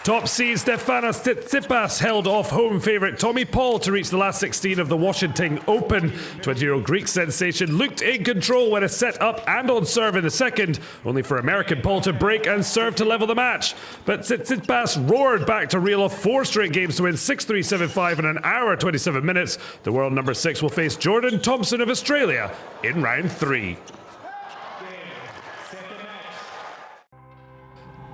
Top seed Stefanos Tsitsipas held off home favourite Tommy Paul to reach the last 16 of the Washington Open. 20-year-old Greek sensation looked in control when a set up and on serve in the second, only for American Paul to break and serve to level the match. But Tsitsipas roared back to reel off 4 straight games to win 6-3, 7-5 in an hour 27 minutes. The world number 6 will face Jordan Thompson of Australia in round 3.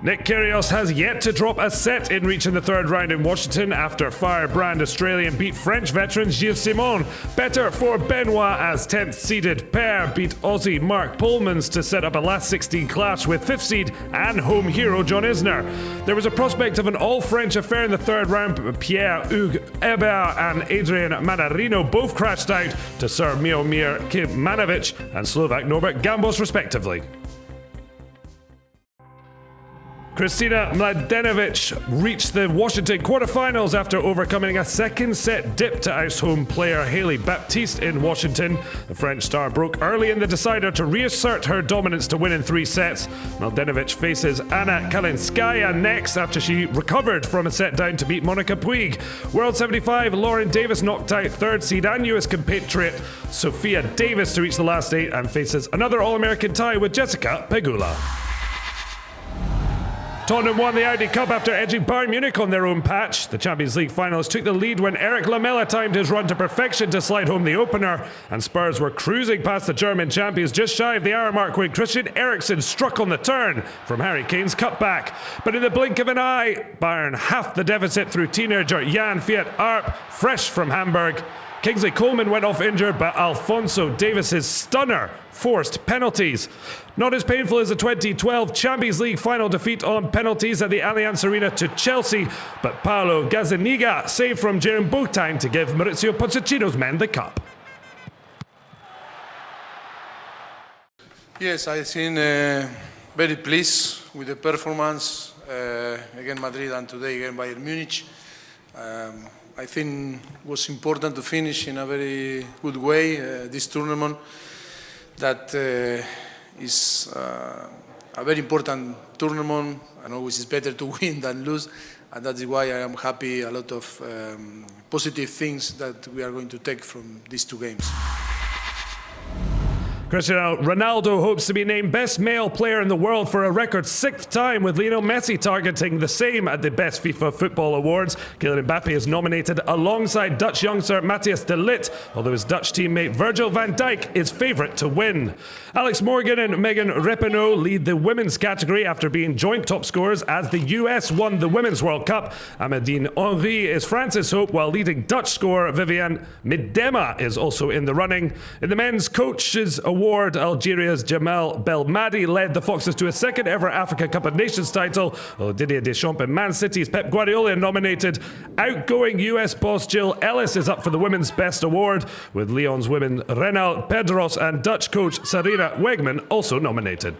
Nick Kyrgios has yet to drop a set in reaching the third round in Washington after firebrand Australian beat French veteran Gilles Simon. Better for Benoit as 10th seeded pair beat Aussie Mark Polmans to set up a last 16 clash with 5th seed and home hero John Isner. There was a prospect of an all-French affair in the third round, but Pierre-Hugues Herbert and Adrian Manarino both crashed out to Sir Miomir Kecmanovic and Slovak Norbert Gambos respectively. Kristina Mladenovic reached the Washington quarterfinals after overcoming a second set dip to oust home player Hailey Baptiste in Washington. The French star broke early in the decider to reassert her dominance to win in 3 sets. Mladenovic faces Anna Kalinskaya next after she recovered from a set down to beat Monica Puig. World 75 Lauren Davis knocked out 3rd seed and US compatriot Sophia Davis to reach the last 8 and faces another All-American tie with Jessica Pegula. Tottenham won the Audi Cup after edging Bayern Munich on their own patch. The Champions League finalists took the lead when Eric Lamela timed his run to perfection to slide home the opener, and Spurs were cruising past the German champions just shy of the hour mark when Christian Eriksen struck on the turn from Harry Kane's cutback. But in the blink of an eye, Bayern halved the deficit through teenager Jan Fiat Arp, fresh from Hamburg. Kingsley Coleman went off injured, but Alphonso Davies' stunner forced penalties. Not as painful as the 2012 Champions League final defeat on penalties at the Allianz Arena to Chelsea, but Paolo Gazzaniga saved from Jerome Boateng to give Maurizio Pochettino's men the cup. Yes, I think very pleased with the performance against Madrid and today against Bayern Munich. I think it was important to finish in a very good way this tournament. That is a very important tournament, and always it's better to win than lose, and that is why I am happy. A lot of positive things that we are going to take from these 2 games. Cristiano Ronaldo hopes to be named best male player in the world for a record 6th time, with Lionel Messi targeting the same at the Best FIFA Football Awards. Kylian Mbappe is nominated alongside Dutch youngster Matthias de Ligt, although his Dutch teammate Virgil van Dijk is favourite to win. Alex Morgan and Megan Rapinoe lead the women's category after being joint top scorers as the US won the Women's World Cup. Amandine Henry is France's hope, while leading Dutch scorer Viviane Miedema is also in the running. In the men's coaches award, Algeria's Jamal Belmadi led the Foxes to a 2nd ever Africa Cup of Nations title, while Didier Deschamps and Man City's Pep Guardiola are nominated. Outgoing US boss Jill Ellis is up for the Women's Best Award, with Lyon's women Renal Pedros and Dutch coach Sarina Wegman also nominated.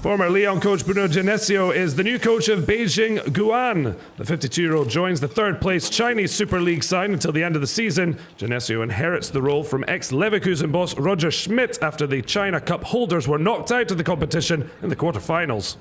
Former Lyon coach Bruno Genesio is the new coach of Beijing Guoan. The 52-year-old joins the 3rd-place Chinese Super League side until the end of the season. Genesio inherits the role from ex-Leverkusen boss Roger Schmidt after the China Cup holders were knocked out of the competition in the quarter-finals.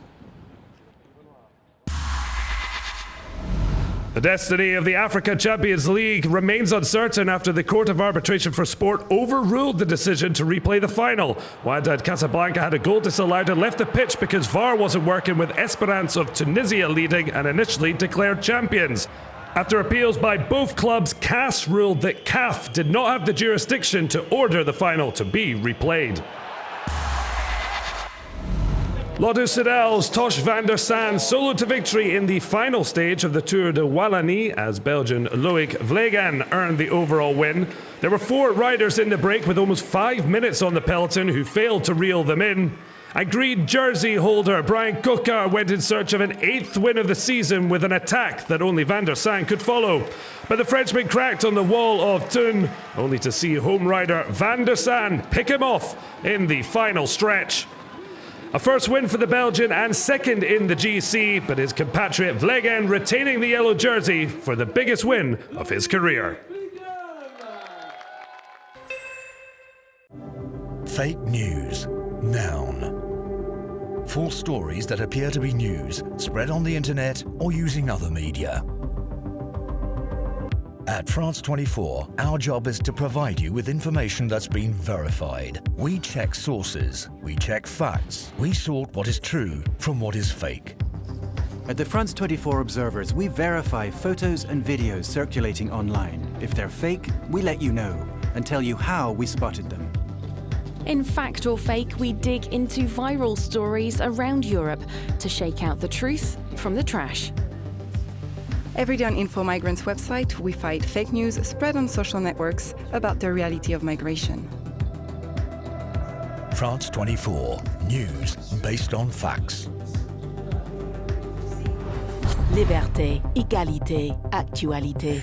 The destiny of the Africa Champions League remains uncertain after the Court of Arbitration for Sport overruled the decision to replay the final. Wydad Casablanca had a goal disallowed and left the pitch because VAR wasn't working, with Esperance of Tunisia leading and initially declared champions. After appeals by both clubs, CAS ruled that CAF did not have the jurisdiction to order the final to be replayed. Lotto Soudal's Tosh van der Sande solo to victory in the final stage of the Tour de Wallonie as Belgian Loic Vlegan earned the overall win. There were 4 riders in the break with almost 5 minutes on the peloton who failed to reel them in. And green jersey holder Brian Cocard went in search of an 8th win of the season with an attack that only Van der Sande could follow. But the Frenchman cracked on the wall of Thun, only to see home rider Van der Sande pick him off in the final stretch. A first win for the Belgian and 2nd in the GC, but his compatriot Vlegan retaining the yellow jersey for the biggest win of his career. Fake news. Noun. false stories that appear to be news, spread on the internet or using other media. At France 24, our job is to provide you with information that's been verified. We check sources, we check facts, we sort what is true from what is fake. At the France 24 Observers, we verify photos and videos circulating online. If they're fake, we let you know and tell you how we spotted them. In Fact or Fake, we dig into viral stories around Europe to shake out the truth from the trash. Every day on Info Migrants' website, we fight fake news spread on social networks about the reality of migration. France 24, news based on facts. Liberté, égalité, actualité.